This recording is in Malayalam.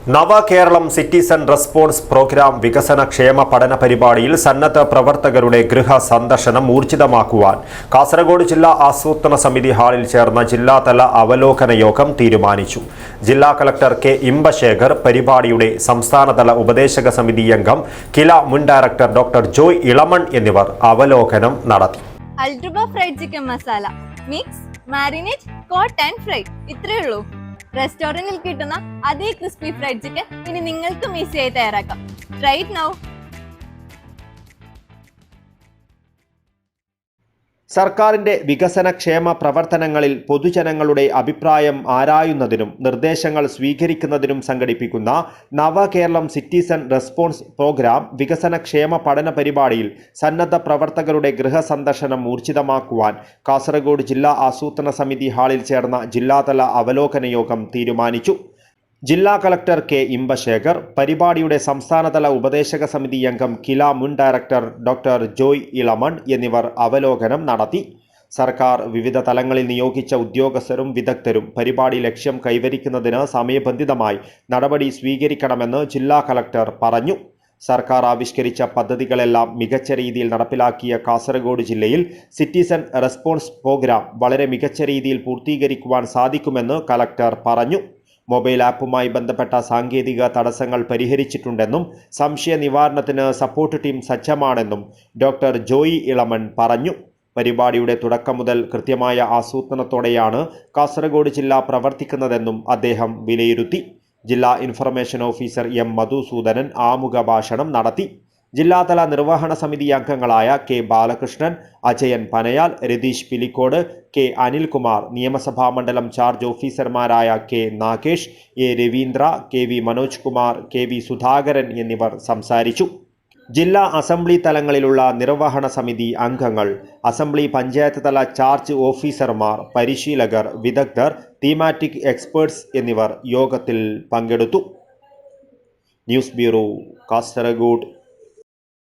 നവകേരളം സിറ്റിസൺ റെസ്പോൺസ് പ്രോഗ്രാം വികസന ക്ഷേമ പഠന പരിപാടിയിൽ സന്നദ്ധ പ്രവർത്തകരുടെ ഗൃഹ സന്ദർശനം ഊർജിതമാക്കുവാൻ കാസർഗോഡ് ജില്ലാ ആസൂത്രണ സമിതി ഹാളിൽ ചേർന്ന ജില്ലാതല അവലോകന യോഗം തീരുമാനിച്ചു. ജില്ലാ കളക്ടർ കെ ഇമ്പശേഖർ, പരിപാടിയുടെ സംസ്ഥാനതല ഉപദേശക സമിതി അംഗം കില മുൻ ഡയറക്ടർ ഡോക്ടർ ജോയ് ഇളമൺ എന്നിവർ അവലോകനം നടത്തി. അൽഡ്രുബ fried chicken masala mix, marinate, coat and fry ഇത്രയേ ഉള്ളൂ. റെസ്റ്റോറന്റിൽ കിട്ടുന്ന അതേ ക്രിസ്പി ഫ്രൈഡ് ചിക്കൻ ഇനി നിങ്ങൾക്കും ഈസിയായി തയ്യാറാക്കാം. Try it now. സർക്കാരിന്റെ വികസനക്ഷേമ പ്രവർത്തനങ്ങളിൽ പൊതുജനങ്ങളുടെ അഭിപ്രായം ആരായുന്നതിനും നിർദ്ദേശങ്ങൾ സ്വീകരിക്കുന്നതിനും സംഘടിപ്പിക്കുന്ന നവകേരളം സിറ്റിസൺ റെസ്പോൺസ് പ്രോഗ്രാം വികസനക്ഷേമ പഠന പരിപാടിയിൽ സന്നദ്ധ പ്രവർത്തകരുടെ ഗൃഹസന്ദർശനം ഊർജിതമാക്കുവാൻ കാസർഗോഡ് ജില്ലാ ആസൂത്രണ സമിതി ഹാളിൽ ചേർന്ന ജില്ലാതല അവലോകന യോഗം തീരുമാനിച്ചു. ജില്ലാ കളക്ടർ കെ ഇമ്പശേഖർ, പരിപാടിയുടെ സംസ്ഥാനതല ഉപദേശക സമിതി അംഗം കില മുൻ ഡയറക്ടർ ഡോക്ടർ ജോയ് ഇളമൺ എന്നിവർ അവലോകനം നടത്തി. സർക്കാർ വിവിധ തലങ്ങളിൽ നിയോഗിച്ച ഉദ്യോഗസ്ഥരും വിദഗ്ധരും പരിപാടി ലക്ഷ്യം കൈവരിക്കുന്നതിന് സമയബന്ധിതമായി നടപടി സ്വീകരിക്കണമെന്ന് ജില്ലാ കളക്ടർ പറഞ്ഞു. സർക്കാർ ആവിഷ്കരിച്ച പദ്ധതികളെല്ലാം മികച്ച രീതിയിൽ നടപ്പിലാക്കിയ കാസർഗോഡ് ജില്ലയിൽ സിറ്റിസൺ റെസ്പോൺസ് പ്രോഗ്രാം വളരെ മികച്ച രീതിയിൽ പൂർത്തീകരിക്കുവാൻ സാധിക്കുമെന്ന് കളക്ടർ പറഞ്ഞു. മൊബൈൽ ആപ്പുമായി ബന്ധപ്പെട്ട സാങ്കേതിക തടസ്സങ്ങൾ പരിഹരിച്ചിട്ടുണ്ടെന്നും സംശയ നിവാരണത്തിന് സപ്പോർട്ട് ടീം സജ്ജമാണെന്നും ഡോക്ടർ ജോയി ഇളമൺ പറഞ്ഞു. പരിപാടിയുടെ തുടക്കം മുതൽ കൃത്യമായ ആസൂത്രണത്തോടെയാണ് കാസർഗോഡ് ജില്ല പ്രവർത്തിക്കുന്നതെന്നും അദ്ദേഹം വിലയിരുത്തി. ജില്ലാ ഇൻഫർമേഷൻ ഓഫീസർ എം മധുസൂദനൻ ആമുഖ ഭാഷണം നടത്തി. ജില്ലാതല നിർവഹണ സമിതി അംഗങ്ങളായ കെ ബാലകൃഷ്ണൻ, അജയൻ പനയാൽ, രതീഷ് പിലിക്കോട്, കെ അനിൽകുമാർ, നിയമസഭാ മണ്ഡലം ചാർജ് ഓഫീസർമാരായ K Nagesh, A Raveendra, K V Manoj Kumar, K V Sudhakaran എന്നിവർ സംസാരിച്ചു. ജില്ലാ അസംബ്ലി തലങ്ങളിലുള്ള നിർവഹണ സമിതി അംഗങ്ങൾ, അസംബ്ലി പഞ്ചായത്ത് തല ചാർജ് ഓഫീസർമാർ, പരിശീലകർ, വിദഗ്ധർ, തീമാറ്റിക് എക്സ്പേർട്സ് എന്നിവർ യോഗത്തിൽ പങ്കെടുത്തു. News bureau, Kasaragod.